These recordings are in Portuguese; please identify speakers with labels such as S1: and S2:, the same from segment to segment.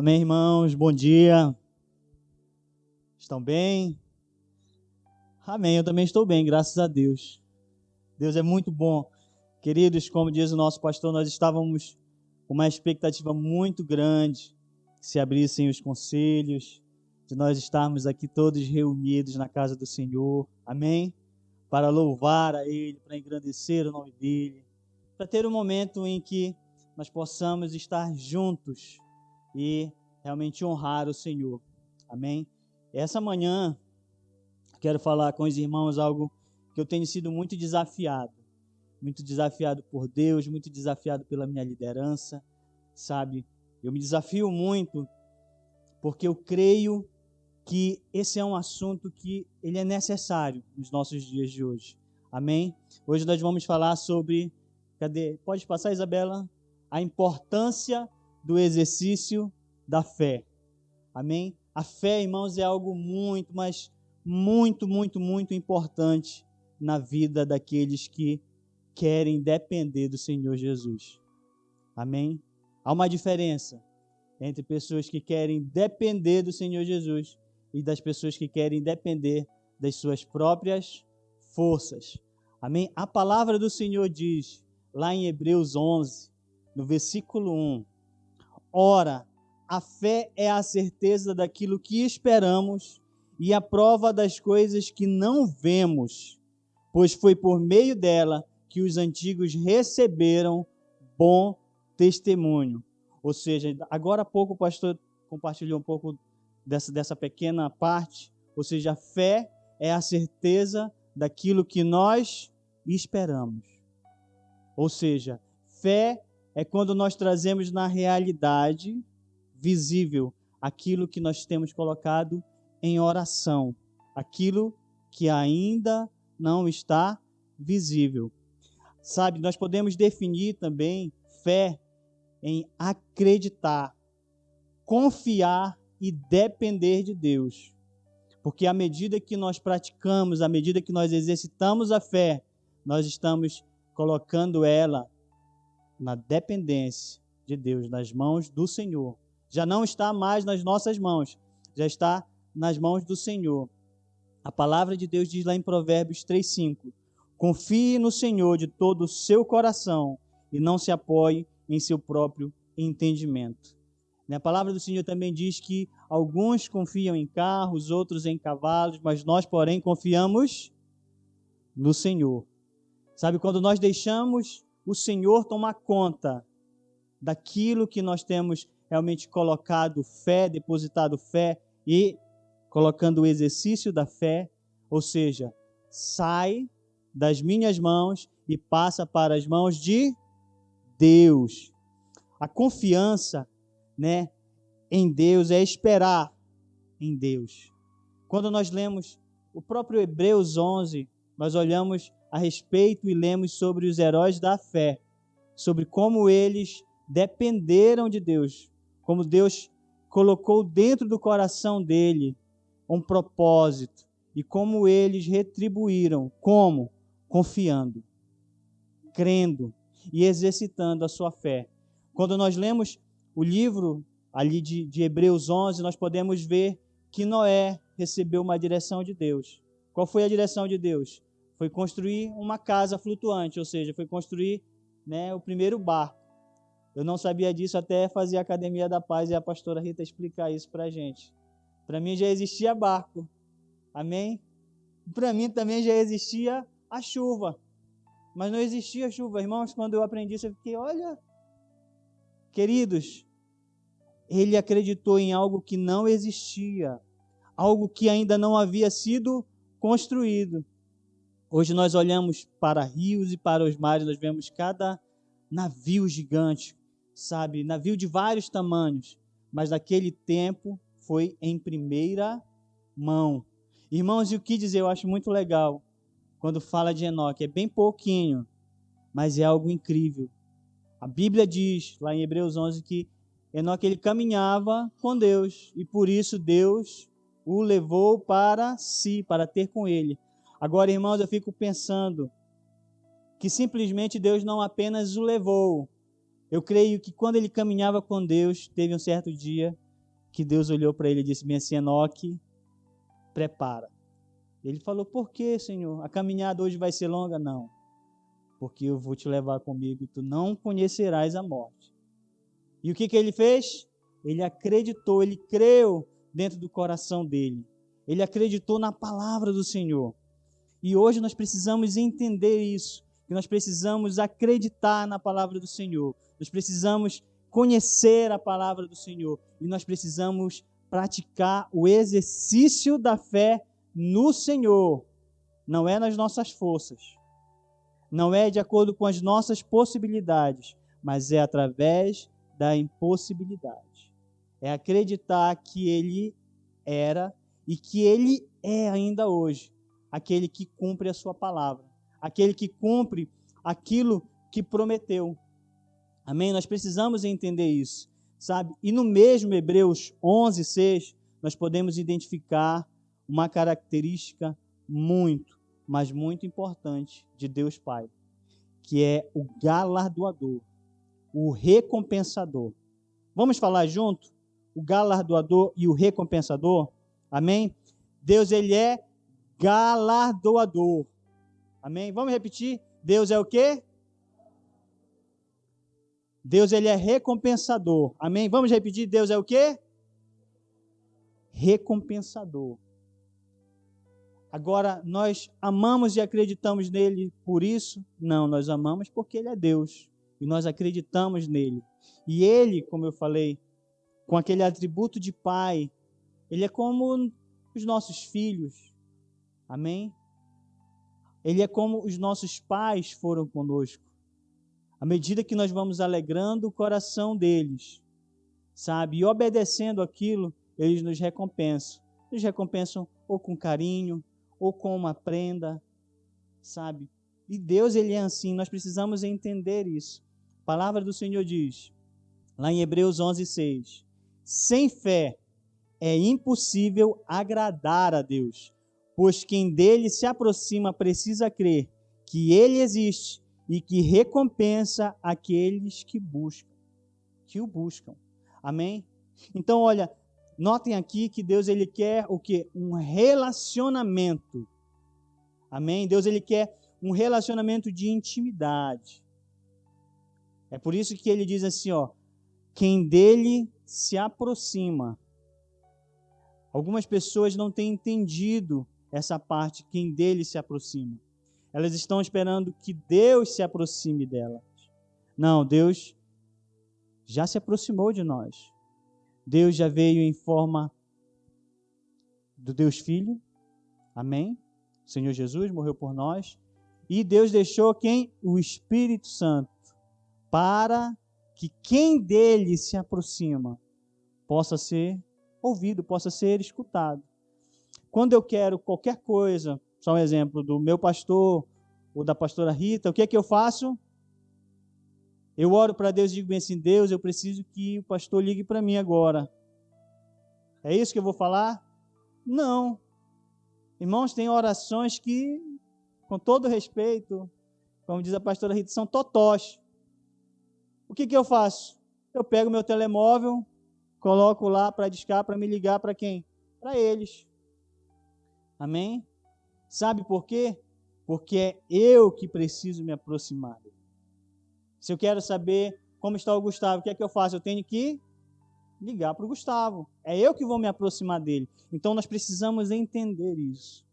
S1: Amém, irmãos, bom dia. Estão bem? Amém, eu também estou bem, graças a Deus. Deus é muito bom. Queridos, como diz o nosso pastor, nós estávamos com uma expectativa muito grande que se abrissem os conselhos, de nós estarmos aqui todos reunidos na casa do Senhor. Amém? Para louvar a Ele, para engrandecer o nome dEle, para ter um momento em que nós possamos estar juntos e realmente honrar o Senhor. Amém? Essa manhã, quero falar com os irmãos algo que eu tenho sido muito desafiado por Deus, muito desafiado pela minha liderança, sabe? Eu me desafio muito porque eu creio que esse é um assunto que ele é necessário nos nossos dias de hoje. Amém? Hoje nós vamos falar sobre, pode passar, Isabela? A importância do exercício da fé. Amém? A fé, irmãos, é algo muito, mas muito importante na vida daqueles que querem depender do Senhor Jesus. Amém? Há uma diferença entre pessoas que querem depender do Senhor Jesus e das pessoas que querem depender das suas próprias forças. Amém? A palavra do Senhor diz, lá em Hebreus 11, no versículo 1, ora, a fé é a certeza daquilo que esperamos e a prova das coisas que não vemos, pois foi por meio dela que os antigos receberam bom testemunho. Ou seja, agora há pouco o pastor compartilhou um pouco dessa pequena parte, ou seja, a fé é a certeza daquilo que nós esperamos. Ou seja, fé é quando nós trazemos na realidade visível aquilo que nós temos colocado em oração, aquilo que ainda não está visível. Sabe, nós podemos definir também fé em acreditar, confiar e depender de Deus. Porque à medida que nós praticamos, à medida que nós exercitamos a fé, nós estamos colocando ela na dependência de Deus, nas mãos do Senhor. Já não está mais nas nossas mãos, já está nas mãos do Senhor. A palavra de Deus diz lá em Provérbios 3:5, confie no Senhor de todo o seu coração e não se apoie em seu próprio entendimento. A palavra do Senhor também diz que alguns confiam em carros, outros em cavalos, mas nós, porém, confiamos no Senhor. Sabe, quando nós deixamos o Senhor tomar conta daquilo que nós temos realmente colocado fé, depositado fé e colocando o exercício da fé, ou seja, sai das minhas mãos e passa para as mãos de Deus. A confiança, em Deus é esperar em Deus. Quando nós lemos o próprio Hebreus 11, nós olhamos a respeito e lemos sobre os heróis da fé, sobre como eles dependeram de Deus, como Deus colocou dentro do coração dele um propósito e como eles retribuíram, como? Confiando, crendo e exercitando a sua fé. Quando nós lemos o livro ali de Hebreus 11, nós podemos ver que Noé recebeu uma direção de Deus. Qual foi a direção de Deus? Foi construir uma casa flutuante, ou seja, foi construir o primeiro barco. Eu não sabia disso até fazer a Academia da Paz e a pastora Rita explicar isso para a gente. Para mim já existia barco, amém? Para mim também já existia a chuva, mas não existia chuva. Irmãos, quando eu aprendi isso, eu fiquei, olha, queridos, ele acreditou em algo que não existia, algo que ainda não havia sido construído. Hoje nós olhamos para rios e para os mares, nós vemos cada navio gigante, sabe? Navio de vários tamanhos, mas naquele tempo foi em primeira mão. Irmãos, e o que dizer? Eu acho muito legal quando fala de Enoque. É bem pouquinho, mas é algo incrível. A Bíblia diz, lá em Hebreus 11, que Enoque ele caminhava com Deus e por isso Deus o levou para si, para ter com ele. Agora, irmãos, eu fico pensando que simplesmente Deus não apenas o levou. Eu creio que quando ele caminhava com Deus, teve um certo dia que Deus olhou para ele e disse bem assim: Enoque, prepara. Ele falou: por que, Senhor? A caminhada hoje vai ser longa? Não, porque eu vou te levar comigo e tu não conhecerás a morte. E o que ele fez? Ele acreditou, ele creu dentro do coração dele. Ele acreditou na palavra do Senhor. E hoje nós precisamos entender isso, que nós precisamos acreditar na palavra do Senhor. Nós precisamos conhecer a palavra do Senhor. E nós precisamos praticar o exercício da fé no Senhor. Não é nas nossas forças. Não é de acordo com as nossas possibilidades, mas é através da impossibilidade. É acreditar que Ele era e que Ele é ainda hoje aquele que cumpre a sua palavra, aquele que cumpre aquilo que prometeu. Amém? Nós precisamos entender isso, sabe? E no mesmo Hebreus 11:6, nós podemos identificar uma característica muito, mas muito importante de Deus Pai, que é o galardoador, o recompensador. Vamos falar junto? O galardoador e o recompensador? Amém? Deus, Ele é galardoador. Amém? Vamos repetir? Deus é o quê? Deus, Ele é recompensador. Amém? Vamos repetir? Deus é o quê? Recompensador. Agora, nós amamos e acreditamos nele por isso? Não, nós amamos porque Ele é Deus. E nós acreditamos nele. E Ele, como eu falei, com aquele atributo de Pai, Ele é como os nossos filhos. Amém? Ele é como os nossos pais foram conosco. À medida que nós vamos alegrando o coração deles, sabe? E obedecendo aquilo, eles nos recompensam. Nos recompensam ou com carinho, ou com uma prenda, sabe? E Deus, Ele é assim, nós precisamos entender isso. A palavra do Senhor diz, lá em Hebreus 11:6, sem fé é impossível agradar a Deus, pois quem dele se aproxima precisa crer que Ele existe e que recompensa aqueles que o buscam. Amém? Então, olha, notem aqui que Deus, Ele quer o quê? Um relacionamento. Amém? Deus, Ele quer um relacionamento de intimidade. É por isso que Ele diz assim, ó, quem dele se aproxima. Algumas pessoas não têm entendido essa parte, quem dele se aproxima. Elas estão esperando que Deus se aproxime delas. Não, Deus já se aproximou de nós. Deus já veio em forma do Deus Filho. Amém? O Senhor Jesus morreu por nós. E Deus deixou quem? O Espírito Santo. Para que quem dele se aproxima possa ser ouvido, possa ser escutado. Quando eu quero qualquer coisa, só um exemplo do meu pastor ou da pastora Rita, o que é que eu faço? Eu oro para Deus e digo bem assim, Deus, eu preciso que o pastor ligue para mim agora. É isso que eu vou falar? Não. Irmãos, tem orações que, com todo respeito, como diz a pastora Rita, são totós. O que eu faço? Eu pego meu telemóvel, coloco lá para discar, para me ligar para quem? Para eles. Amém? Sabe por quê? Porque é eu que preciso me aproximar dele. Se eu quero saber como está o Gustavo, o que é que eu faço? Eu tenho que ligar para o Gustavo. É eu que vou me aproximar dele. Então nós precisamos entender isso.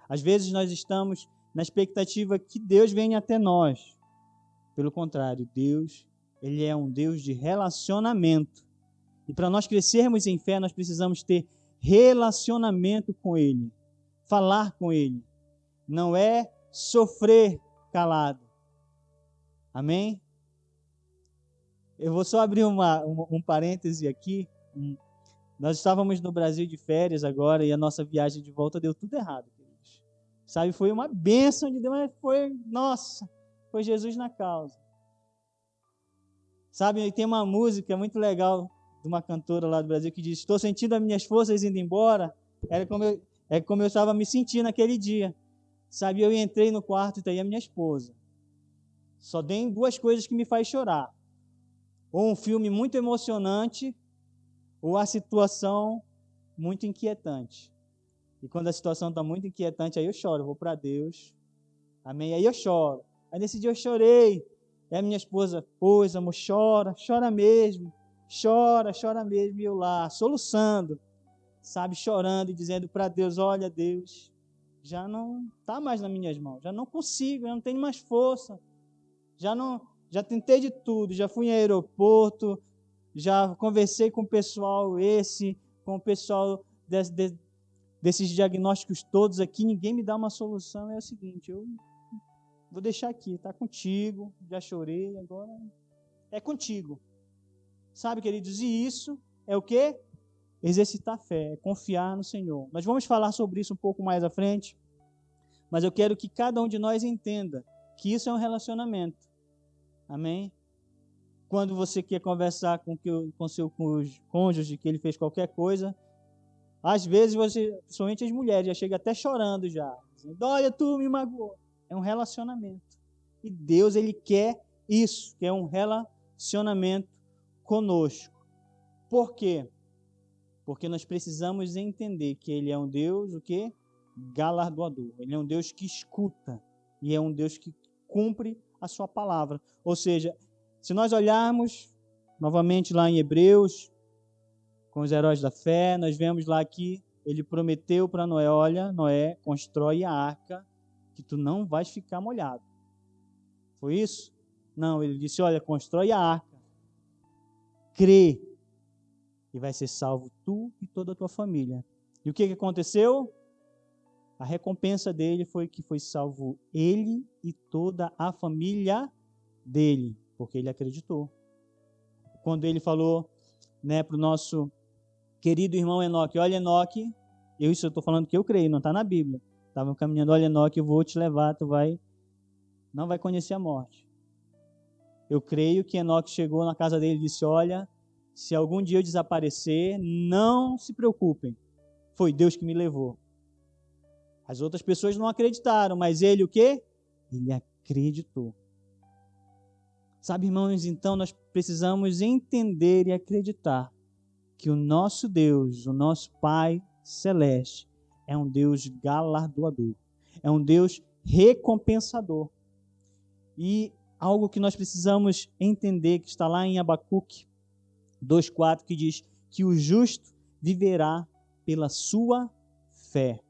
S1: Às vezes nós estamos na expectativa que Deus venha até nós. Pelo contrário, Deus, Ele é um Deus de relacionamento. E para nós crescermos em fé, nós precisamos ter relacionamento com Ele. Falar com Ele. Não é sofrer calado. Amém? Eu vou só abrir um parêntese aqui. Nós estávamos no Brasil de férias agora e a nossa viagem de volta deu tudo errado, queridos. Sabe, foi uma bênção de Deus, mas foi Jesus na causa. Sabe, tem uma música muito legal de uma cantora lá do Brasil que diz, estou sentindo as minhas forças indo embora. É como eu estava me sentindo naquele dia. Sabe, eu entrei no quarto e está aí a minha esposa. Só tem duas coisas que me faz chorar. Ou um filme muito emocionante, ou a situação muito inquietante. E quando a situação está muito inquietante, aí eu choro, vou para Deus. Amém? Aí eu choro. Aí nesse dia eu chorei. Aí a minha esposa, pois, amor, chora, chora mesmo. Chora mesmo. E eu lá, soluçando, sabe, chorando e dizendo para Deus, olha, Deus, já não está mais nas minhas mãos. Já não consigo, já não tenho mais força. Já tentei de tudo. Já fui em aeroporto, já conversei com o pessoal com o pessoal desses diagnósticos todos aqui, ninguém me dá uma solução. É o seguinte, eu vou deixar aqui, está contigo, já chorei, agora é contigo. Sabe, queridos, e isso é o quê? Exercitar a fé, é confiar no Senhor. Nós vamos falar sobre isso um pouco mais à frente, mas eu quero que cada um de nós entenda que isso é um relacionamento. Amém? Quando você quer conversar com seu cônjuge, que ele fez qualquer coisa, às vezes você, principalmente as mulheres, já chega até chorando já, dizendo, olha, tu me magoou. É um relacionamento. E Deus, Ele quer isso, que é um relacionamento conosco. Por quê? Porque nós precisamos entender que Ele é um Deus, o quê? Galardoador. Ele é um Deus que escuta e é um Deus que cumpre a sua palavra. Ou seja, se nós olharmos novamente lá em Hebreus, com os heróis da fé, nós vemos lá que ele prometeu para Noé, olha, Noé, constrói a arca que tu não vais ficar molhado. Foi isso? Não, ele disse, olha, constrói a arca, crê, e vai ser salvo tu e toda a tua família. E o que aconteceu? A recompensa dele foi que foi salvo ele e toda a família dele, porque ele acreditou. Quando ele falou, né, para o nosso querido irmão Enoque, olha, Enoque, eu estou falando que eu creio, não está na Bíblia. Estavam caminhando, olha, Enoque, eu vou te levar, não vai conhecer a morte. Eu creio que Enoque chegou na casa dele e disse, olha, se algum dia eu desaparecer, não se preocupem, foi Deus que me levou. As outras pessoas não acreditaram, mas ele o quê? Ele acreditou. Sabe, irmãos, então nós precisamos entender e acreditar que o nosso Deus, o nosso Pai Celeste, é um Deus galardoador, é um Deus recompensador. E algo que nós precisamos entender, que está lá em Abacuque 2,4, que diz que o justo viverá pela sua fé.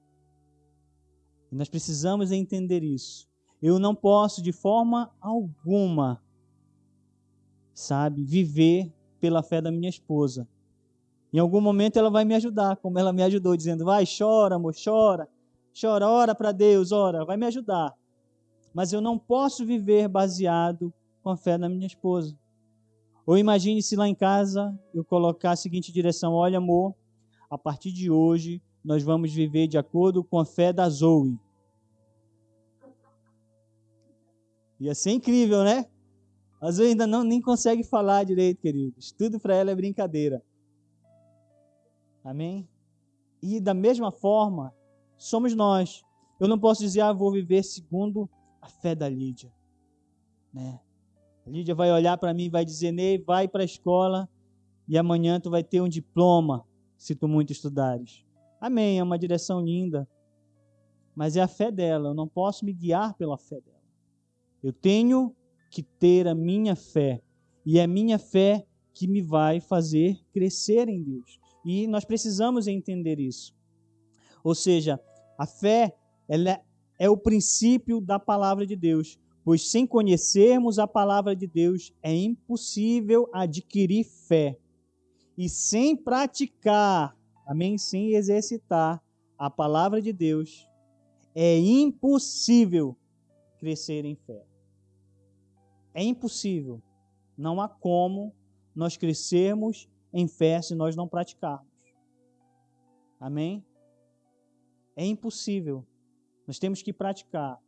S1: E nós precisamos entender isso. Eu não posso de forma alguma, sabe, viver pela fé da minha esposa. Em algum momento ela vai me ajudar, como ela me ajudou, dizendo, vai, chora, amor, chora, ora para Deus, ora, vai me ajudar. Mas eu não posso viver baseado com a fé da minha esposa. Ou imagine se lá em casa eu colocar a seguinte direção, olha, amor, a partir de hoje nós vamos viver de acordo com a fé da Zoe. Ia ser incrível, né? A Zoe ainda nem consegue falar direito, queridos. Tudo para ela é brincadeira. Amém? E da mesma forma, somos nós. Eu não posso dizer, vou viver segundo a fé da Lídia. Né? A Lídia vai olhar para mim e vai dizer, Ney, vai para a escola e amanhã tu vai ter um diploma, se tu muito estudares. Amém, é uma direção linda. Mas é a fé dela, eu não posso me guiar pela fé dela. Eu tenho que ter a minha fé. E é a minha fé que me vai fazer crescer em Deus. E nós precisamos entender isso. Ou seja, a fé ela é o princípio da palavra de Deus. Pois sem conhecermos a palavra de Deus, é impossível adquirir fé. E sem praticar, amém? Sem exercitar a palavra de Deus, é impossível crescer em fé. É impossível. Não há como nós crescermos em fé se nós não praticarmos. Amém? É impossível. Nós temos que praticar.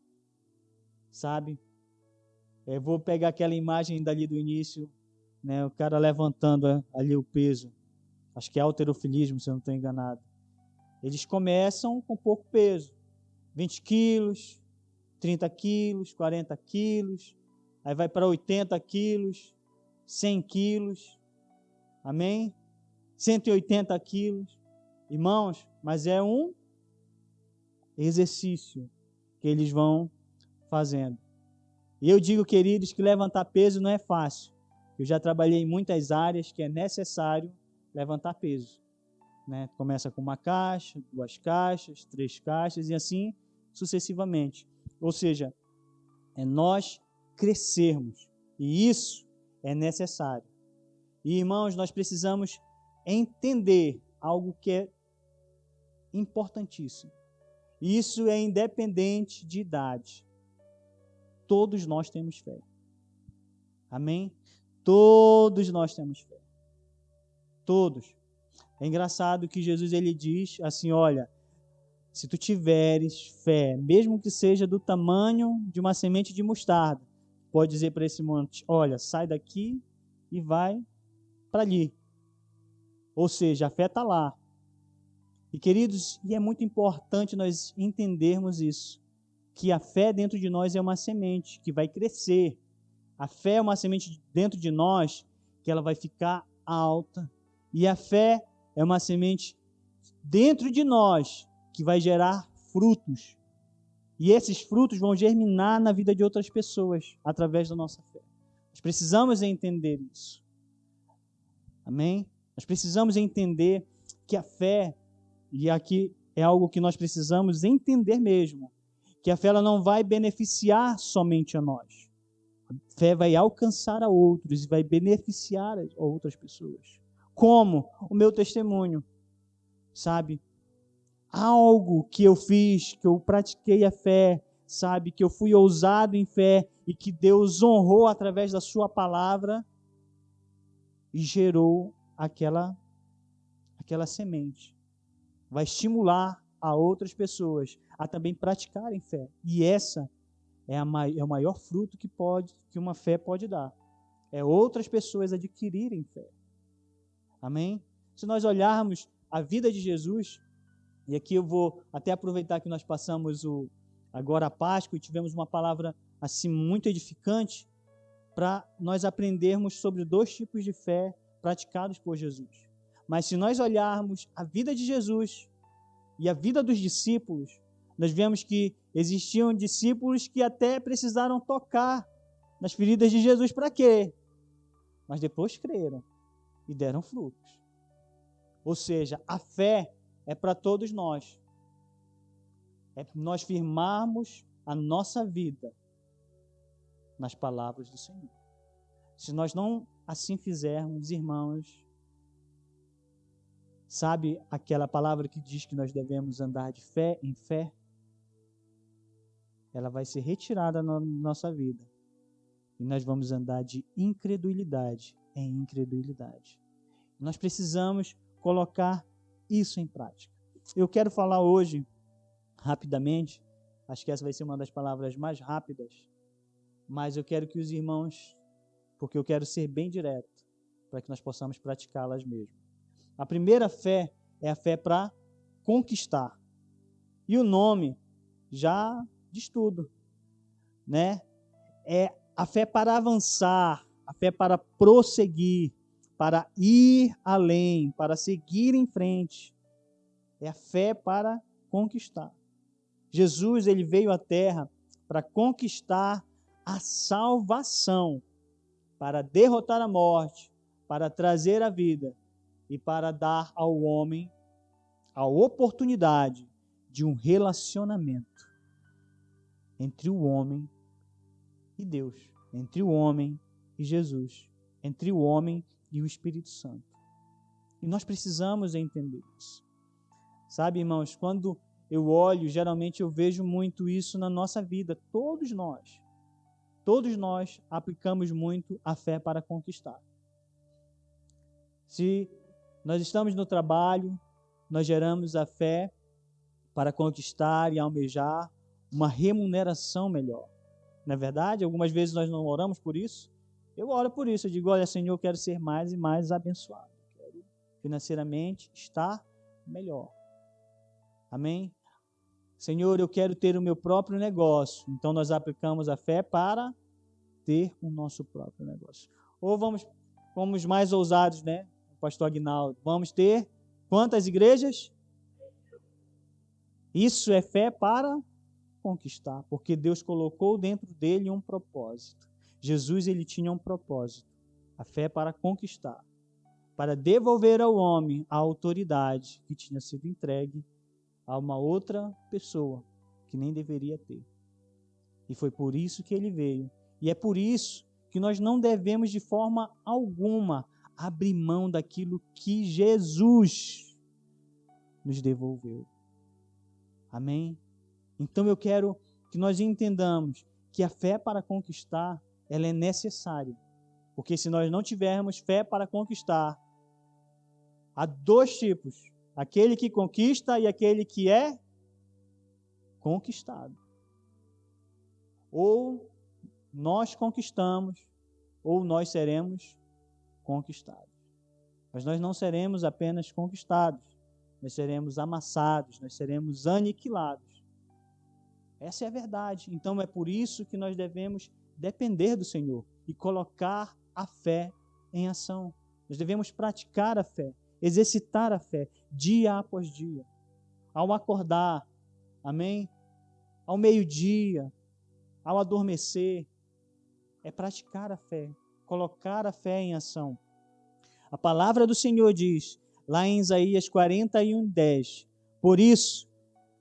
S1: Sabe? Eu vou pegar aquela imagem dali do início, né? O cara levantando ali o peso. Acho que é halterofilismo, se eu não estou enganado. Eles começam com pouco peso. 20 quilos, 30 quilos, 40 quilos. Aí vai para 80 quilos, 100 quilos. Amém? 180 quilos. Irmãos, mas é um exercício que eles vão fazendo. E eu digo, queridos, que levantar peso não é fácil. Eu já trabalhei em muitas áreas que é necessário levantar peso, né? Começa com uma caixa, 2 caixas, 3 caixas e assim sucessivamente. Ou seja, é nós crescermos. E isso é necessário. E, irmãos, nós precisamos entender algo que é importantíssimo. Isso é independente de idade. Todos nós temos fé. Amém? Todos nós temos fé. Todos. É engraçado que Jesus ele diz assim, olha, se tu tiveres fé, mesmo que seja do tamanho de uma semente de mostarda, pode dizer para esse monte, olha, sai daqui e vai para ali. Ou seja, a fé está lá. E queridos, e é muito importante nós entendermos isso, que a fé dentro de nós é uma semente que vai crescer. A fé é uma semente dentro de nós que ela vai ficar alta. E a fé é uma semente dentro de nós que vai gerar frutos. E esses frutos vão germinar na vida de outras pessoas através da nossa fé. Nós precisamos entender isso. Amém? Nós precisamos entender que a fé, e aqui é algo que nós precisamos entender mesmo, que a fé ela não vai beneficiar somente a nós. A fé vai alcançar a outros e vai beneficiar a outras pessoas. Como? O meu testemunho. Sabe? Algo que eu fiz, que eu pratiquei a fé, sabe? Que eu fui ousado em fé e que Deus honrou através da sua palavra e gerou aquela semente. Vai estimular a outras pessoas a também praticarem fé. E essa é o maior fruto que uma fé pode dar. É outras pessoas adquirirem fé. Amém? Se nós olharmos a vida de Jesus, e aqui eu vou até aproveitar que nós passamos agora a Páscoa e tivemos uma palavra assim muito edificante para nós aprendermos sobre 2 tipos de fé praticados por Jesus. Mas se nós olharmos a vida de Jesus e a vida dos discípulos, nós vemos que existiam discípulos que até precisaram tocar nas feridas de Jesus. Para quê? Mas depois creram e deram frutos. Ou seja, a fé é para todos nós. É nós firmarmos a nossa vida nas palavras do Senhor. Se nós não assim fizermos, irmãos, sabe aquela palavra que diz que nós devemos andar de fé em fé? Ela vai ser retirada na nossa vida. E nós vamos andar de incredulidade em incredulidade. Nós precisamos colocar isso em prática. Eu quero falar hoje, rapidamente, acho que essa vai ser uma das palavras mais rápidas, mas eu quero que os irmãos, porque eu quero ser bem direto, para que nós possamos praticá-las mesmo. A primeira fé é a fé para conquistar. E o nome já diz tudo, né? É a fé para avançar, a fé para prosseguir, para ir além, para seguir em frente. É a fé para conquistar. Jesus, ele veio à terra para conquistar a salvação, para derrotar a morte, para trazer a vida e para dar ao homem a oportunidade de um relacionamento entre o homem e Deus, entre o homem e Jesus, entre o homem e o Espírito Santo. E nós precisamos entender isso. Sabe, irmãos, quando eu olho, geralmente eu vejo muito isso na nossa vida. Todos nós aplicamos muito a fé para conquistar. Se nós estamos no trabalho, nós geramos a fé para conquistar e almejar uma remuneração melhor. Não é verdade? Algumas vezes nós não oramos por isso. Eu oro por isso. Eu digo, olha, Senhor, eu quero ser mais e mais abençoado. Quero financeiramente estar melhor. Amém? Senhor, eu quero ter o meu próprio negócio. Então nós aplicamos a fé para ter o nosso próprio negócio. Ou vamos mais ousados, né? pastor Aguinaldo. Vamos ter quantas igrejas? Isso é fé para conquistar, porque Deus colocou dentro dele um propósito. Jesus, ele tinha um propósito, a fé para conquistar, para devolver ao homem a autoridade que tinha sido entregue a uma outra pessoa que nem deveria ter. E foi por isso que ele veio. E é por isso que nós não devemos de forma alguma abrir mão daquilo que Jesus nos devolveu. Amém? Então eu quero que nós entendamos que a fé para conquistar, ela é necessária. Porque se nós não tivermos fé para conquistar, há dois tipos: aquele que conquista e aquele que é conquistado. Ou nós conquistamos, ou nós seremos conquistados. Mas nós não seremos apenas conquistados, nós seremos amassados, nós seremos aniquilados. Essa é a verdade. Então é por isso que nós devemos depender do Senhor e colocar a fé em ação. Nós devemos praticar a fé, exercitar a fé, dia após dia. Ao acordar, amém? Ao meio-dia, ao adormecer, é praticar a fé, colocar a fé em ação. A palavra do Senhor diz, lá em Isaías 41:10, por isso,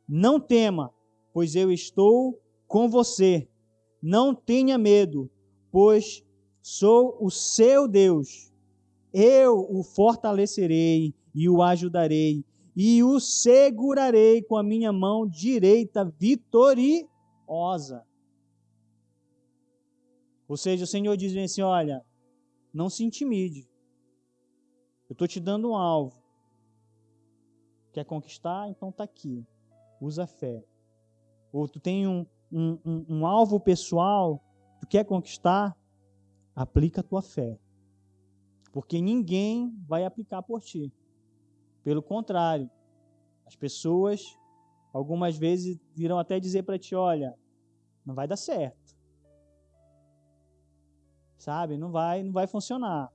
S1: não tema, pois eu estou com você. Não tenha medo, pois sou o seu Deus. Eu o fortalecerei e o ajudarei, e o segurarei com a minha mão direita vitoriosa. Ou seja, o Senhor diz assim, olha, não se intimide. Eu estou te dando um alvo. Quer conquistar? Então está aqui. Usa a fé. Ou tu tem um alvo pessoal, tu quer conquistar? Aplica a tua fé. Porque ninguém vai aplicar por ti. Pelo contrário, as pessoas, algumas vezes, irão até dizer para ti, olha, não vai dar certo. Sabe? Não vai funcionar.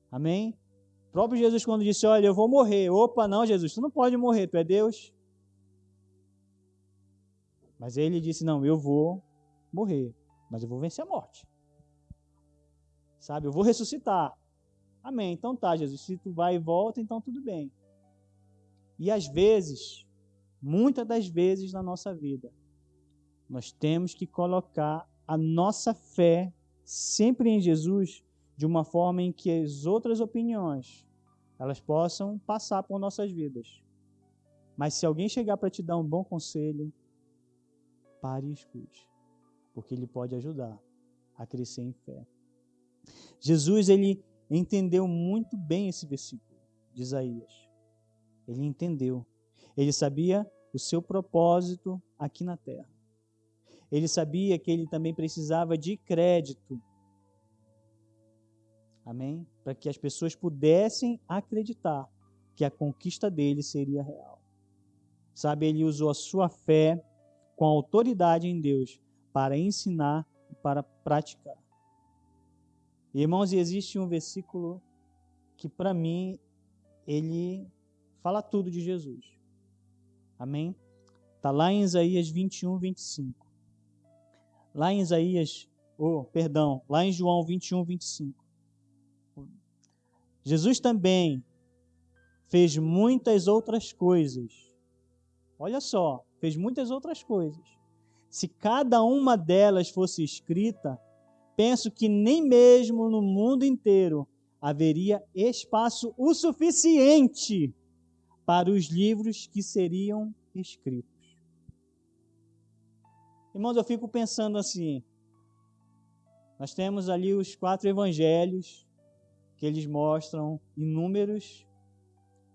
S1: Amém? O próprio Jesus, quando disse, olha, eu vou morrer. Opa, não, Jesus, tu não pode morrer, tu é Deus. Mas ele disse, não, eu vou morrer, mas eu vou vencer a morte. Sabe? Eu vou ressuscitar. Amém. Então tá, Jesus, se tu vai e volta, então tudo bem. E às vezes, muitas das vezes na nossa vida, nós temos que colocar a nossa fé sempre em Jesus, de uma forma em que as outras opiniões, elas possam passar por nossas vidas. Mas se alguém chegar para te dar um bom conselho, pare e escute, porque ele pode ajudar a crescer em fé. Jesus, ele entendeu muito bem esse versículo de Isaías. Ele entendeu. Ele sabia o seu propósito aqui na terra. Ele sabia que ele também precisava de crédito. Amém? Para que as pessoas pudessem acreditar que a conquista dele seria real. Sabe, ele usou a sua fé com autoridade em Deus para ensinar e para praticar. Irmãos, e existe um versículo que para mim ele fala tudo de Jesus. Amém? Está lá em Isaías 21:25. Lá em lá em João 21:25. Jesus também fez muitas outras coisas. Olha só, fez muitas outras coisas. Se cada uma delas fosse escrita, penso que nem mesmo no mundo inteiro haveria espaço o suficiente para os livros que seriam escritos. Irmãos, eu fico pensando assim, nós temos ali os 4 evangelhos, que eles mostram inúmeros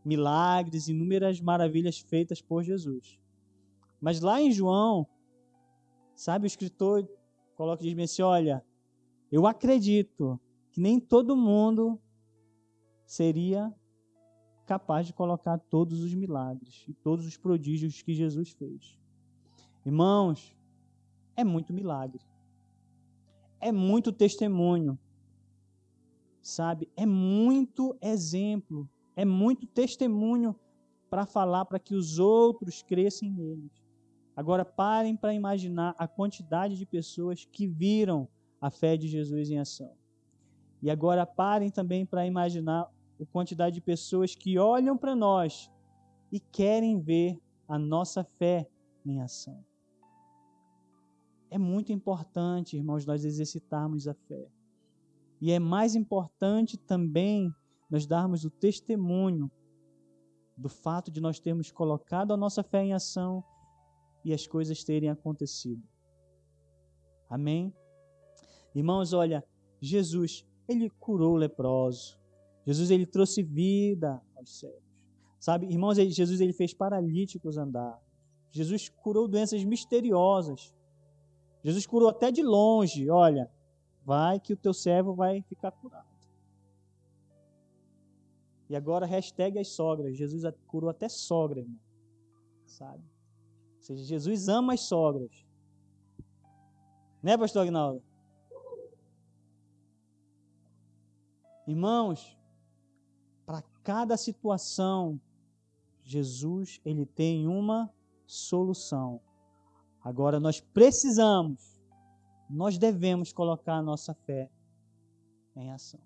S1: milagres, inúmeras maravilhas feitas por Jesus. Mas lá em João, sabe, o escritor coloca e diz assim, olha, eu acredito que nem todo mundo seria capaz de colocar todos os milagres e todos os prodígios que Jesus fez. Irmãos, é muito milagre. É muito testemunho. sabe? É muito exemplo, é muito testemunho para falar para que os outros cresçam neles. Agora parem para imaginar a quantidade de pessoas que viram a fé de Jesus em ação. E agora parem também para imaginar a quantidade de pessoas que olham para nós e querem ver a nossa fé em ação. É muito importante, irmãos, nós exercitarmos a fé. E é mais importante também nós darmos o testemunho do fato de nós termos colocado a nossa fé em ação e as coisas terem acontecido. Amém? Irmãos, olha, Jesus, ele curou o leproso. Jesus, ele trouxe vida aos cegos. Sabe, irmãos, Jesus, ele fez paralíticos andar. Jesus curou doenças misteriosas. Jesus curou até de longe. Olha, vai que o teu servo vai ficar curado. E agora, hashtag as sogras. Jesus curou até sogra, irmão. Sabe? Ou seja, Jesus ama as sogras. Né, pastor Aguinaldo? Irmãos, para cada situação, Jesus, ele tem uma solução. Agora, nós devemos colocar a nossa fé em ação.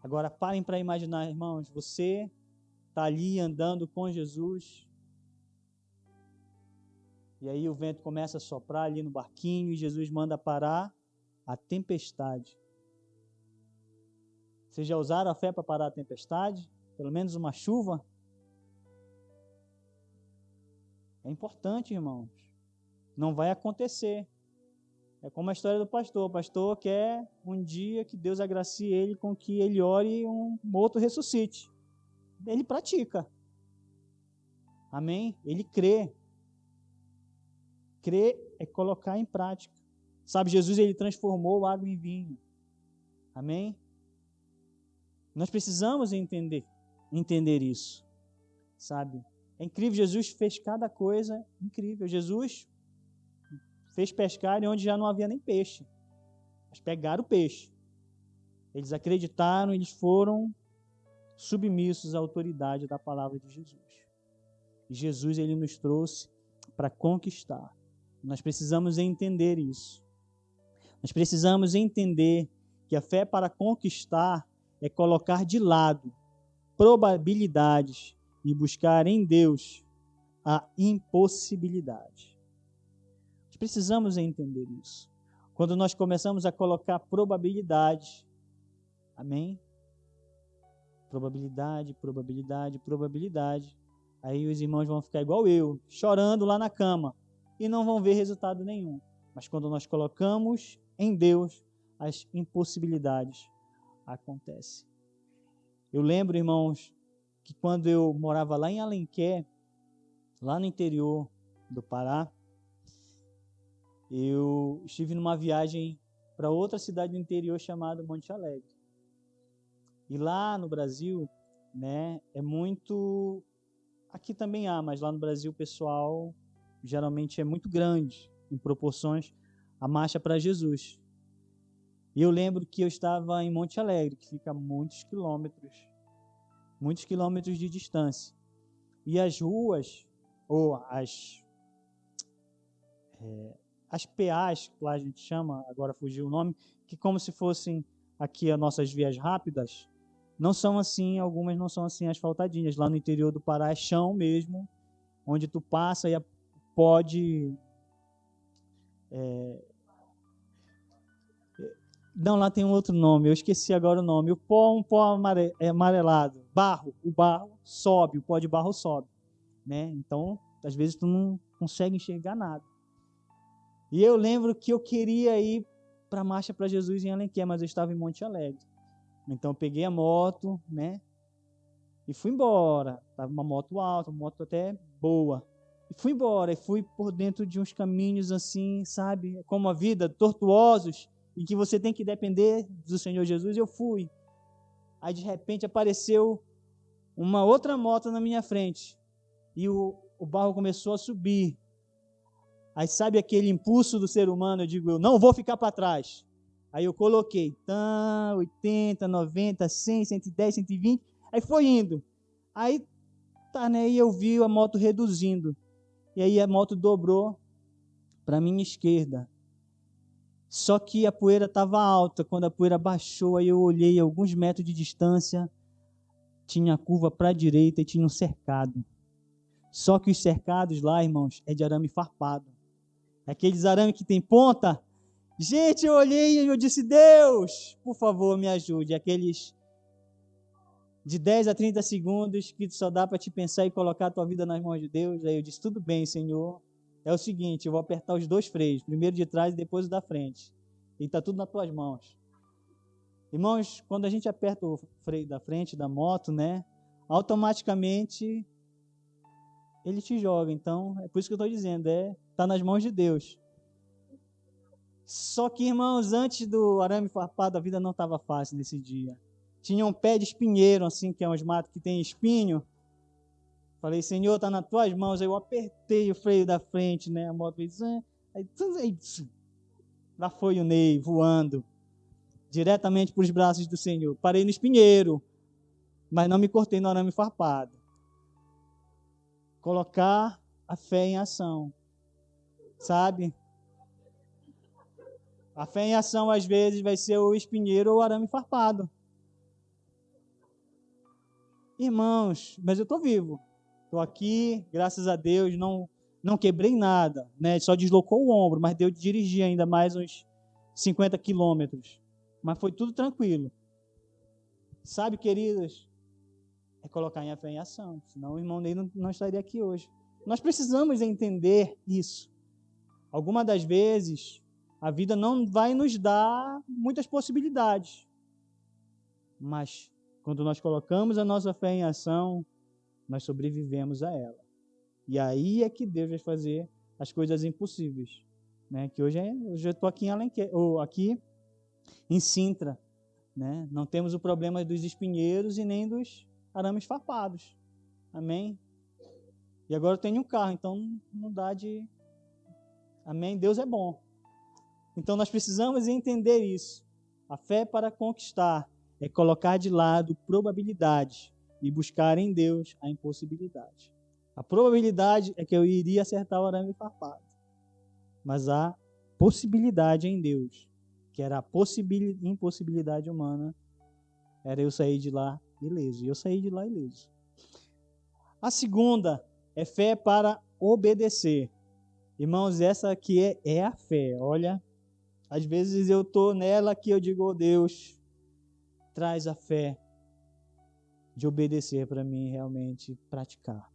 S1: Agora, parem para imaginar, irmãos, você está ali andando com Jesus, e aí o vento começa a soprar ali no barquinho, e Jesus manda parar a tempestade. Vocês já usaram a fé para parar a tempestade? Pelo menos uma chuva? É importante, irmãos. Não vai acontecer. É como a história do pastor. O pastor quer um dia que Deus agracie ele com que ele ore e um outro ressuscite. Ele pratica. Amém? Ele crê. Crer é colocar em prática. Sabe, Jesus, ele transformou água em vinho. Amém? Nós precisamos entender isso. Sabe? É incrível, Jesus fez cada coisa incrível. Jesus fez pescarem onde já não havia nem peixe. Mas pegaram o peixe. Eles acreditaram, eles foram submissos à autoridade da palavra de Jesus. E Jesus, ele nos trouxe para conquistar. Nós precisamos entender isso. Nós precisamos entender que a fé para conquistar é colocar de lado probabilidades e buscar em Deus a impossibilidade. Nós precisamos entender isso. Quando nós começamos a colocar probabilidades, amém? Probabilidade, aí os irmãos vão ficar igual eu, chorando lá na cama, e não vão ver resultado nenhum. Mas quando nós colocamos em Deus, as impossibilidades acontecem. Eu lembro, irmãos, que quando eu morava lá em Alenquer, lá no interior do Pará, eu estive numa viagem para outra cidade do interior chamada Monte Alegre. E lá no Brasil, né, é muito... Aqui também há, mas lá no Brasil o pessoal geralmente é muito grande em proporções a marcha para Jesus. E eu lembro que eu estava em Monte Alegre, que fica a muitos quilômetros de distância. E as ruas, ou as PAs, que lá a gente chama, agora fugiu o nome, que como se fossem aqui as nossas vias rápidas, não são assim, algumas não são assim asfaltadinhas. Lá no interior do Pará é chão mesmo, onde tu passa e pode... Não, lá tem um outro nome, eu esqueci agora o nome. O pó, um pó amarelado. Barro, o barro sobe, o pó de barro sobe. Né? Então, às vezes tu não consegue enxergar nada. E eu lembro que eu queria ir para a Marcha para Jesus em Alenquer, mas eu estava em Monte Alegre. Então eu peguei a moto, né? E fui embora. Estava uma moto alta, uma moto até boa. E fui embora, e fui por dentro de uns caminhos assim, sabe? Como a vida, tortuosos, em que você tem que depender do Senhor Jesus. Eu fui. Aí de repente apareceu uma outra moto na minha frente. E o barro começou a subir. Aí sabe aquele impulso do ser humano? Eu digo, eu não vou ficar para trás. Aí eu coloquei 80, 90, 100, 110, 120. Aí foi indo. Aí tá, né? E eu vi a moto reduzindo. E aí a moto dobrou para minha esquerda. Só que a poeira estava alta. Quando a poeira baixou, aí eu olhei alguns metros de distância, tinha a curva para a direita e tinha um cercado. Só que os cercados lá, irmãos, é de arame farpado. Aqueles arame que tem ponta. Gente, eu olhei e eu disse, Deus, por favor, me ajude. Aqueles de 10 a 30 segundos que só dá para te pensar e colocar a tua vida nas mãos de Deus. Aí eu disse, tudo bem, Senhor. É o seguinte, eu vou apertar os dois freios, primeiro de trás e depois o da frente. E está tudo nas tuas mãos. Irmãos, quando a gente aperta o freio da frente da moto, né, automaticamente ele te joga. Então, é por isso que eu estou dizendo, está nas mãos de Deus. Só que, irmãos, antes do arame farpado, a vida não estava fácil nesse dia. Tinha um pé de espinheiro, assim, que é uns matos que tem espinho. Falei, Senhor, está nas tuas mãos. Aí eu apertei o freio da frente, né? A moto fez... Aí, lá foi o Ney, voando, diretamente para os braços do Senhor. Parei no espinheiro, mas não me cortei no arame farpado. Colocar a fé em ação, sabe? A fé em ação, às vezes, vai ser o espinheiro ou o arame farpado. Irmãos, mas eu estou vivo. Estou aqui, graças a Deus, não quebrei nada, né? Só deslocou o ombro, mas deu de dirigir ainda mais uns 50 quilômetros. Mas foi tudo tranquilo. Sabe, queridos, é colocar a fé em ação, senão o irmão Ney não estaria aqui hoje. Nós precisamos entender isso. Algumas das vezes, a vida não vai nos dar muitas possibilidades, mas quando nós colocamos a nossa fé em ação, nós sobrevivemos a ela. E aí é que Deus vai fazer as coisas impossíveis. Né? Que hoje eu estou aqui em Alenquer, ou aqui em Sintra. Né? Não temos o problema dos espinheiros e nem dos arames farpados. Amém? E agora eu tenho um carro, então não dá de... Amém? Deus é bom. Então nós precisamos entender isso. A fé para conquistar é colocar de lado probabilidades e buscar em Deus a impossibilidade. A probabilidade é que eu iria acertar o arame farpado. Mas a possibilidade em Deus, que era a impossibilidade humana, era eu sair de lá ileso. E eu saí de lá ileso. A segunda é fé para obedecer. Irmãos, essa aqui é a fé. Olha, às vezes eu estou nela que eu digo, oh Deus, traz a fé de obedecer para mim realmente praticar.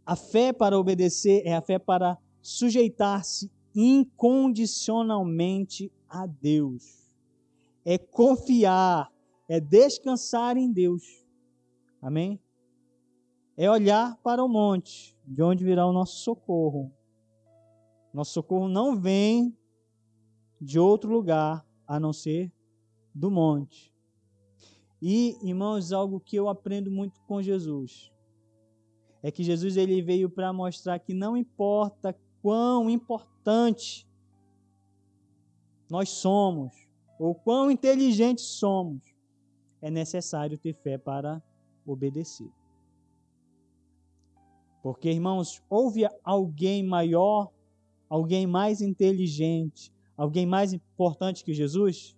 S1: A fé para obedecer é a fé para sujeitar-se incondicionalmente a Deus. É confiar, é descansar em Deus. Amém? É olhar para o monte, de onde virá o nosso socorro. Nosso socorro não vem de outro lugar, a não ser do monte. E, irmãos, algo que eu aprendo muito com Jesus é que Jesus ele veio para mostrar que não importa quão importante nós somos, ou quão inteligentes somos, é necessário ter fé para obedecer. Porque, irmãos, houve alguém maior, alguém mais inteligente, alguém mais importante que Jesus?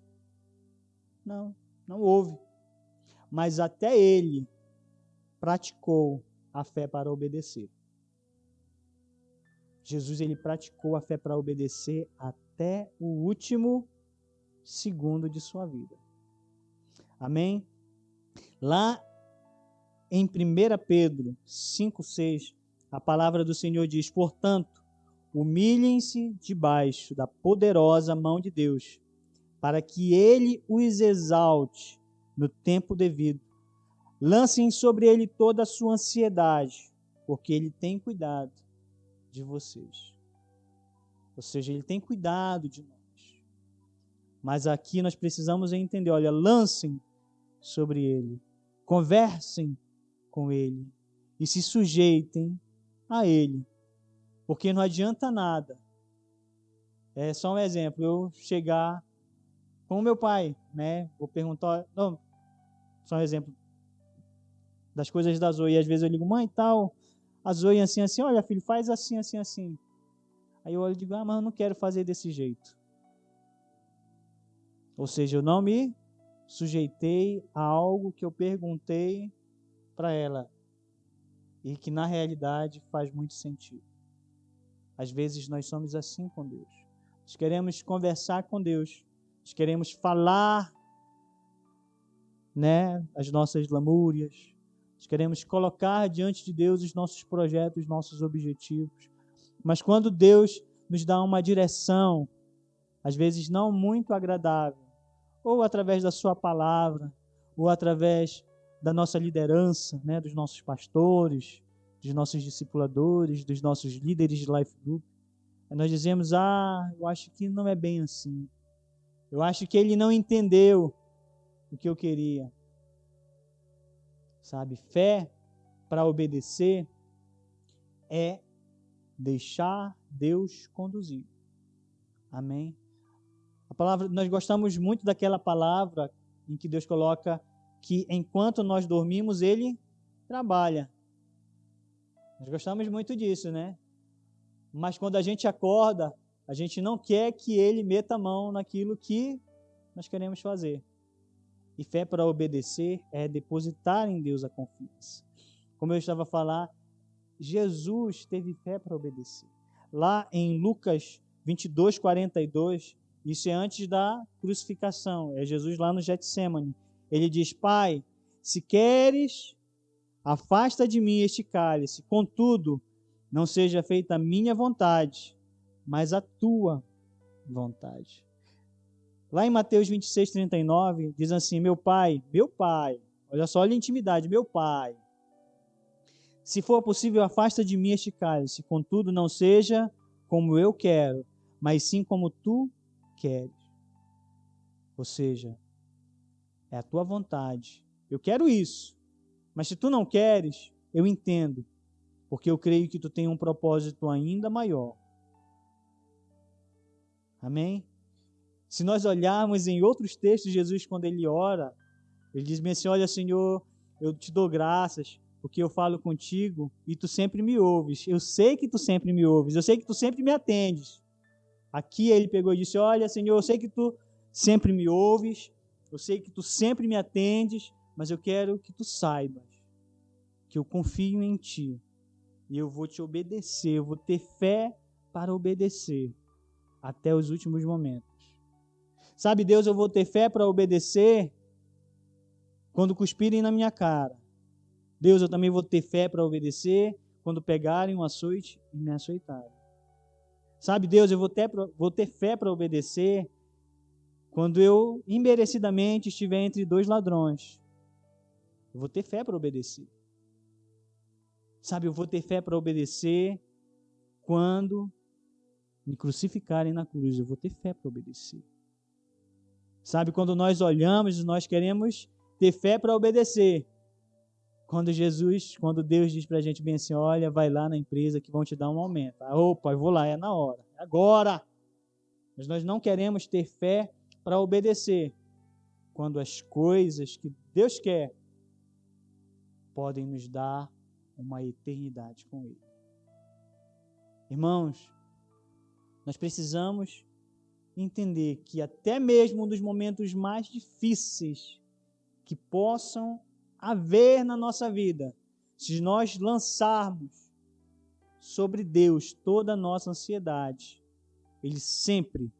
S1: Não, não houve. Mas até ele praticou a fé para obedecer. Jesus ele praticou a fé para obedecer até o último segundo de sua vida. Amém? Lá em 1 Pedro 5,6, a palavra do Senhor diz, portanto, humilhem-se debaixo da poderosa mão de Deus, para que ele os exalte no tempo devido. Lancem sobre ele toda a sua ansiedade, porque ele tem cuidado de vocês. Ou seja, ele tem cuidado de nós. Mas aqui nós precisamos entender, olha, lancem sobre ele, conversem com ele e se sujeitem a ele. Porque não adianta nada. É só um exemplo, eu chegar Com o meu pai, né? Vou perguntar, não, só um exemplo das coisas da Zoe. E às vezes eu ligo, mãe, tal, a Zoe assim, assim, olha, filho, faz assim, assim, assim. Aí eu olho e digo, mas eu não quero fazer desse jeito. Ou seja, eu não me sujeitei a algo que eu perguntei para ela e que na realidade faz muito sentido. Às vezes nós somos assim com Deus. Nós queremos conversar com Deus. Nós queremos falar, né, as nossas lamúrias. Nós queremos colocar diante de Deus os nossos projetos, os nossos objetivos. Mas quando Deus nos dá uma direção, às vezes não muito agradável, ou através da sua palavra, ou através da nossa liderança, né, dos nossos pastores, dos nossos discipuladores, dos nossos líderes de life group, nós dizemos, eu acho que não é bem assim. Eu acho que ele não entendeu o que eu queria. Sabe, fé para obedecer é deixar Deus conduzir. Amém? A palavra, nós gostamos muito daquela palavra em que Deus coloca que enquanto nós dormimos, Ele trabalha. Nós gostamos muito disso, né? Mas quando a gente acorda, a gente não quer que Ele meta a mão naquilo que nós queremos fazer. E fé para obedecer é depositar em Deus a confiança. Como eu estava a falar, Jesus teve fé para obedecer. Lá em Lucas 22, 42, isso é antes da crucificação, é Jesus lá no Getsêmani. Ele diz, Pai, se queres, afasta de mim este cálice, contudo, não seja feita a minha vontade, mas a tua vontade. Lá em Mateus 26, 39, diz assim, meu pai, olha só, olha a intimidade, meu pai, se for possível, afasta de mim este cálice, contudo, não seja como eu quero, mas sim como tu queres. Ou seja, é a tua vontade. Eu quero isso, mas se tu não queres, eu entendo, porque eu creio que tu tem um propósito ainda maior. Amém? Se nós olharmos em outros textos, Jesus, quando ele ora, ele diz bem assim, olha, Senhor, eu te dou graças, porque eu falo contigo e tu sempre me ouves. Eu sei que tu sempre me ouves, eu sei que tu sempre me atendes. Aqui ele pegou e disse, olha, Senhor, eu sei que tu sempre me ouves, eu sei que tu sempre me atendes, mas eu quero que tu saibas que eu confio em ti e eu vou te obedecer, eu vou ter fé para obedecer até os últimos momentos. Sabe, Deus, eu vou ter fé para obedecer quando cuspirem na minha cara. Deus, eu também vou ter fé para obedecer quando pegarem um açoite e me açoitarem. Sabe, Deus, eu vou ter fé para obedecer quando eu imerecidamente estiver entre dois ladrões. Eu vou ter fé para obedecer. Sabe, eu vou ter fé para obedecer quando me crucificarem na cruz. Eu vou ter fé para obedecer. Sabe, quando nós olhamos, nós queremos ter fé para obedecer. Quando Deus diz para a gente bem assim, olha, vai lá na empresa que vão te dar um aumento. Opa, eu vou lá, é na hora, é agora. Mas nós não queremos ter fé para obedecer quando as coisas que Deus quer podem nos dar uma eternidade com Ele. Irmãos, nós precisamos entender que até mesmo nos momentos mais difíceis que possam haver na nossa vida, se nós lançarmos sobre Deus toda a nossa ansiedade, Ele sempre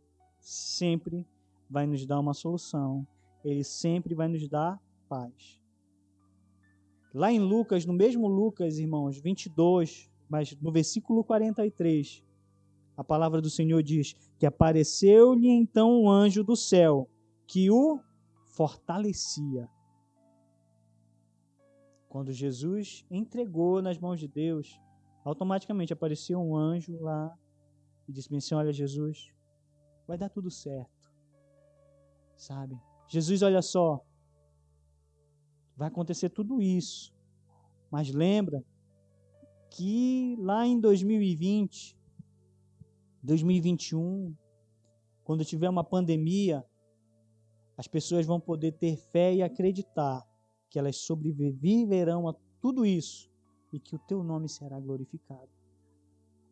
S1: vai nos dar uma solução, Ele sempre vai nos dar paz. Lá em Lucas, no mesmo Lucas, irmãos, 22, mas no versículo 43, a palavra do Senhor diz que apareceu-lhe então um anjo do céu, que o fortalecia. Quando Jesus entregou nas mãos de Deus, automaticamente apareceu um anjo lá e disse bem assim, olha Jesus, vai dar tudo certo, sabe? Jesus, olha só, vai acontecer tudo isso, mas lembra que lá em 2020, 2021, quando tiver uma pandemia, as pessoas vão poder ter fé e acreditar que elas sobreviverão a tudo isso e que o teu nome será glorificado.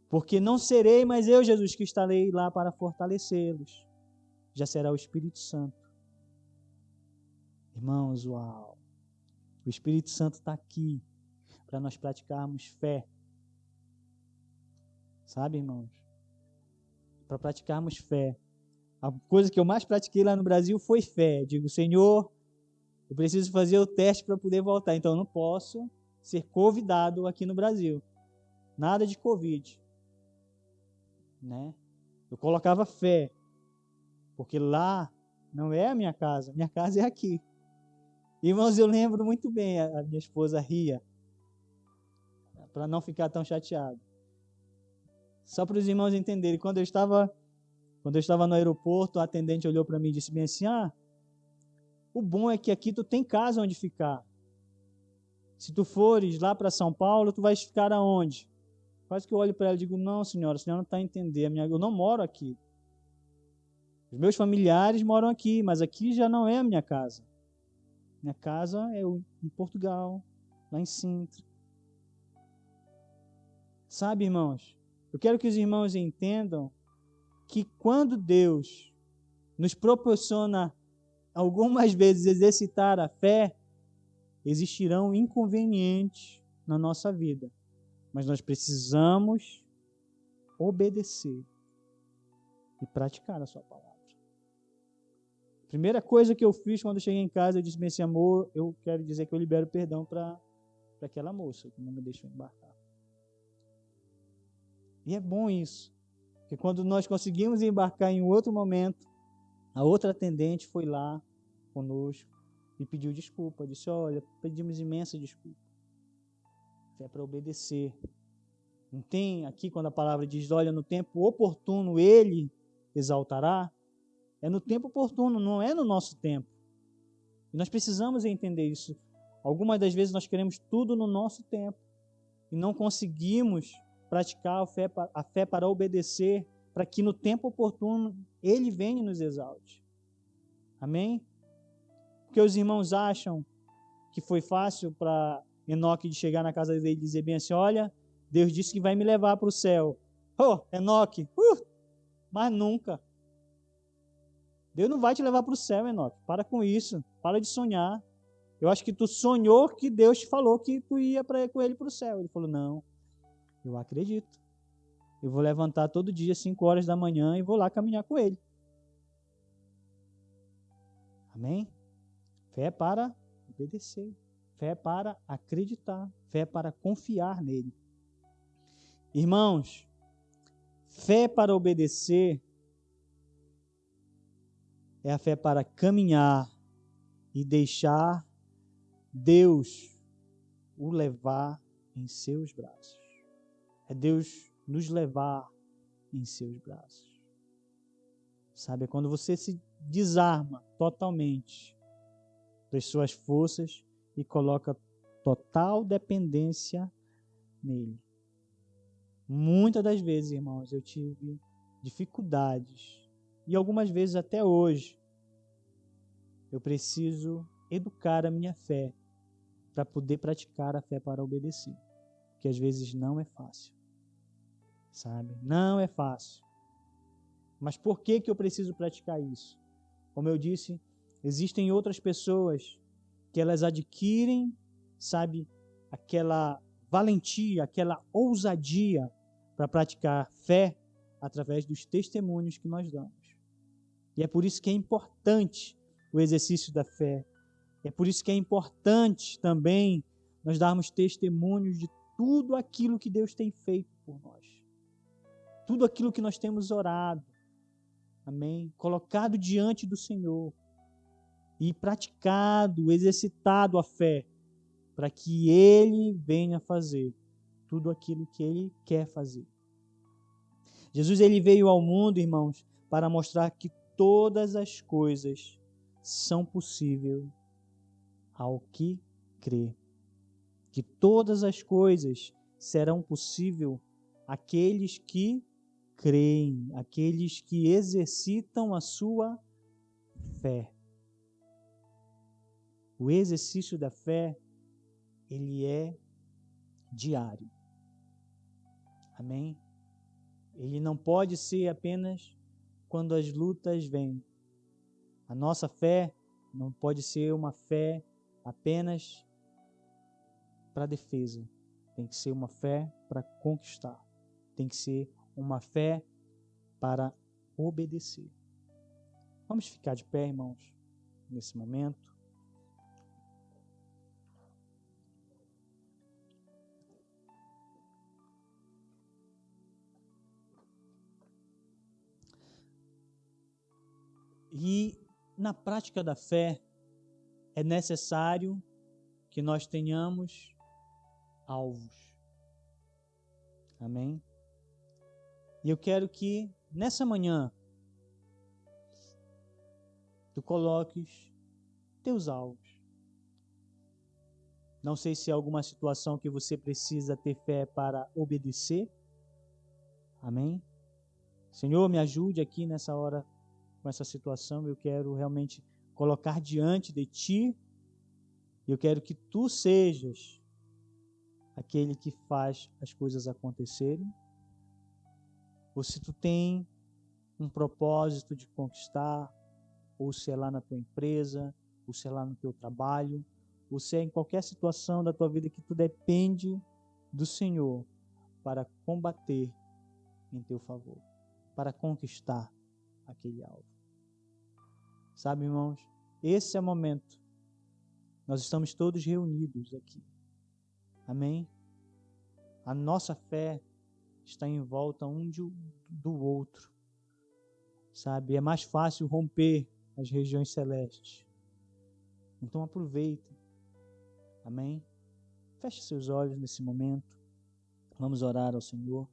S1: Porque não serei mais eu, Jesus, que estarei lá para fortalecê-los. Já será o Espírito Santo. Irmãos, uau! O Espírito Santo está aqui para nós praticarmos fé. Sabe, irmãos? Para praticarmos fé. A coisa que eu mais pratiquei lá no Brasil foi fé. Digo, Senhor, eu preciso fazer o teste para poder voltar. Então eu não posso ser convidado aqui no Brasil. Nada de Covid. Né? Eu colocava fé. Porque lá não é a minha casa é aqui. Irmãos, eu lembro muito bem, a minha esposa ria, para não ficar tão chateado. Só para os irmãos entenderem, quando eu estava no aeroporto, a atendente olhou para mim e disse bem assim, o bom é que aqui tu tem casa onde ficar. Se tu fores lá para São Paulo, tu vais ficar aonde? Quase que eu olho para ela e digo, não, senhora, a senhora não está a entender, eu não moro aqui. Os meus familiares moram aqui, mas aqui já não é a minha casa. Minha casa é em Portugal, lá em Sintra. Sabe, irmãos, eu quero que os irmãos entendam que quando Deus nos proporciona algumas vezes exercitar a fé, existirão inconvenientes na nossa vida, mas nós precisamos obedecer e praticar a sua palavra. Primeira coisa que eu fiz quando eu cheguei em casa, eu disse bem assim, amor, eu quero dizer que eu libero perdão para aquela moça que não me deixou embarcar. E é bom isso, porque quando nós conseguimos embarcar em outro momento, a outra atendente foi lá conosco e pediu desculpa. Disse, olha, pedimos imensa desculpa. É para obedecer. Não tem aqui quando a palavra diz, olha, no tempo oportuno ele exaltará. É no tempo oportuno, não é no nosso tempo. E nós precisamos entender isso. Algumas das vezes nós queremos tudo no nosso tempo e não conseguimos praticar a fé para obedecer, para que no tempo oportuno Ele venha e nos exalte. Amém? Porque os irmãos acham que foi fácil para Enoque de chegar na casa dele e dizer bem assim, olha, Deus disse que vai me levar para o céu. Enoque, mas nunca. Deus não vai te levar para o céu, Enoque. Para com isso, para de sonhar. Eu acho que tu sonhou que Deus te falou que tu ia com ele para o céu. Ele falou, não, eu acredito. Eu vou levantar todo dia às 5 horas da manhã e vou lá caminhar com ele. Amém? Fé para obedecer. Fé para acreditar. Fé para confiar nele. Irmãos, fé para obedecer é a fé para caminhar e deixar Deus o levar em seus braços. É Deus nos levar em seus braços. Sabe, é quando você se desarma totalmente das suas forças e coloca total dependência nele. Muitas das vezes, irmãos, eu tive dificuldades e algumas vezes até hoje eu preciso educar a minha fé para poder praticar a fé para obedecer. Porque às vezes não é fácil. Sabe? Não é fácil. Mas por que eu preciso praticar isso? Como eu disse, existem outras pessoas que elas adquirem, sabe, aquela valentia, aquela ousadia para praticar fé através dos testemunhos que nós damos. E é por isso que é importante o exercício da fé. É por isso que é importante também nós darmos testemunhos de tudo aquilo que Deus tem feito por nós. Tudo aquilo que nós temos orado. Amém? Colocado diante do Senhor. E praticado, exercitado a fé. Para que Ele venha fazer tudo aquilo que Ele quer fazer. Jesus, Ele veio ao mundo, irmãos, para mostrar que todas as coisas são possíveis ao que crê. Que todas as coisas serão possíveis àqueles que creem, aqueles que exercitam a sua fé. O exercício da fé, ele é diário. Amém? Ele não pode ser apenas quando as lutas vêm. A nossa fé não pode ser uma fé apenas para defesa. Tem que ser uma fé para conquistar. Tem que ser uma fé para obedecer. Vamos ficar de pé, irmãos, nesse momento. E na prática da fé, é necessário que nós tenhamos alvos. Amém? E eu quero que nessa manhã tu coloques teus alvos. Não sei se é alguma situação que você precisa ter fé para obedecer. Amém? Senhor, me ajude aqui nessa hora com essa situação. Eu quero realmente colocar diante de Ti. Eu quero que Tu sejas aquele que faz as coisas acontecerem. Ou se Tu tem um propósito de conquistar, ou se é lá na tua empresa, ou se é lá no teu trabalho, ou se é em qualquer situação da tua vida que tu depende do Senhor para combater em teu favor, para conquistar aquele alvo. Sabe, irmãos, esse é o momento. Nós estamos todos reunidos aqui. Amém? A nossa fé está em volta um do outro. Sabe, é mais fácil romper as regiões celestes. Então aproveita. Amém? Feche seus olhos nesse momento. Vamos orar ao Senhor.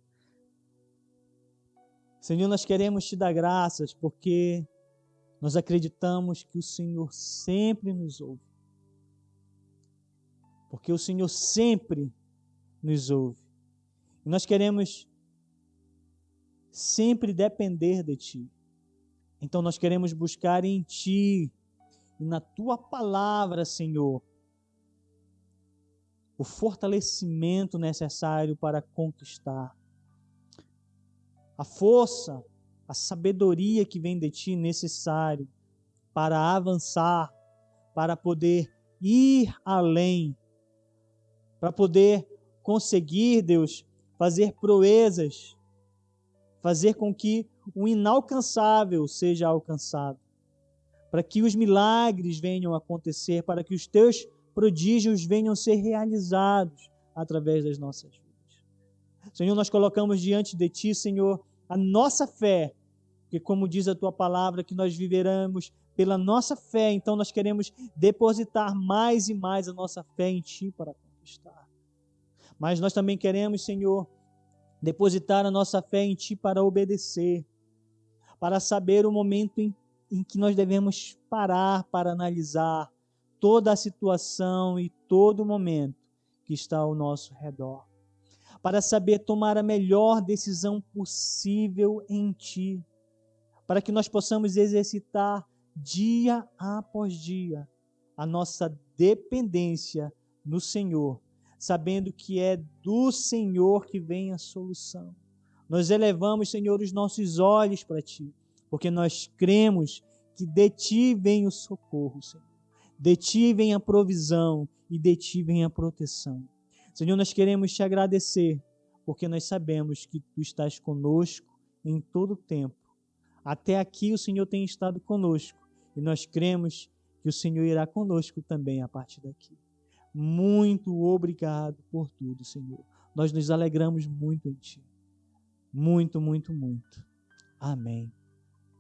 S1: Senhor, nós queremos Te dar graças porque nós acreditamos que o Senhor sempre nos ouve. Porque o Senhor sempre nos ouve. E nós queremos sempre depender de Ti. Então nós queremos buscar em Ti e na Tua palavra, Senhor, o fortalecimento necessário para conquistar. A força, a sabedoria que vem de Ti necessário para avançar, para poder ir além, para poder conseguir, Deus, fazer proezas, fazer com que o inalcançável seja alcançado, para que os milagres venham a acontecer, para que os Teus prodígios venham a ser realizados através das nossas vidas. Senhor, nós colocamos diante de Ti, Senhor, a nossa fé, porque como diz a Tua palavra, que nós viveremos pela nossa fé, então nós queremos depositar mais e mais a nossa fé em Ti para conquistar. Mas nós também queremos, Senhor, depositar a nossa fé em Ti para obedecer, para saber o momento em que nós devemos parar para analisar toda a situação e todo o momento que está ao nosso redor, para saber tomar a melhor decisão possível em Ti, para que nós possamos exercitar dia após dia a nossa dependência no Senhor, sabendo que é do Senhor que vem a solução. Nós elevamos, Senhor, os nossos olhos para Ti, porque nós cremos que de Ti vem o socorro, Senhor. De Ti vem a provisão e de Ti vem a proteção. Senhor, nós queremos Te agradecer, porque nós sabemos que Tu estás conosco em todo o tempo. Até aqui o Senhor tem estado conosco e nós cremos que o Senhor irá conosco também a partir daqui. Muito obrigado por tudo, Senhor. Nós nos alegramos muito em Ti. Muito, muito, muito. Amém.